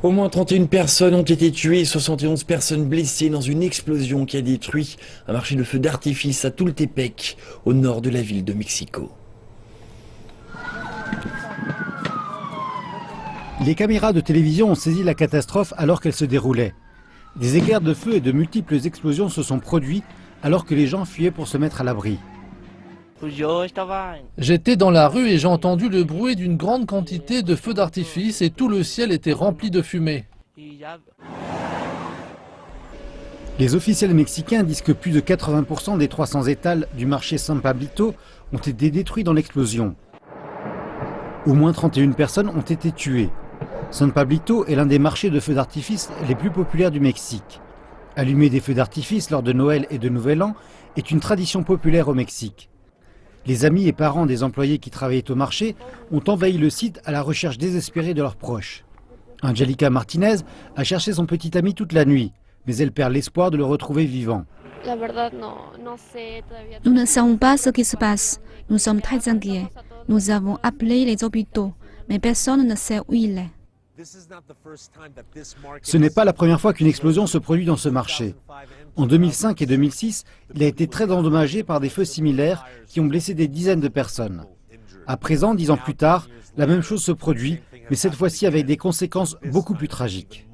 Au moins 31 personnes ont été tuées et 71 personnes blessées dans une explosion qui a détruit un marché de feux d'artifice à Tultepec, au nord de la ville de Mexico. Les caméras de télévision ont saisi la catastrophe alors qu'elle se déroulait. Des éclairs de feu et de multiples explosions se sont produits alors que les gens fuyaient pour se mettre à l'abri. J'étais dans la rue et j'ai entendu le bruit d'une grande quantité de feux d'artifice et tout le ciel était rempli de fumée. Les officiels mexicains disent que plus de 80% des 300 étals du marché San Pablito ont été détruits dans l'explosion. Au moins 31 personnes ont été tuées. San Pablito est l'un des marchés de feux d'artifice les plus populaires du Mexique. Allumer des feux d'artifice lors de Noël et de Nouvel An est une tradition populaire au Mexique. Les amis et parents des employés qui travaillaient au marché ont envahi le site à la recherche désespérée de leurs proches. Angelica Martinez a cherché son petit ami toute la nuit, mais elle perd l'espoir de le retrouver vivant. Nous ne savons pas ce qui se passe. Nous sommes très inquiets. Nous avons appelé les hôpitaux, mais personne ne sait où il est. Ce n'est pas la première fois qu'une explosion se produit dans ce marché. En 2005 et 2006, il a été très endommagé par des feux similaires qui ont blessé des dizaines de personnes. À présent, 10 ans plus tard, la même chose se produit, mais cette fois-ci avec des conséquences beaucoup plus tragiques.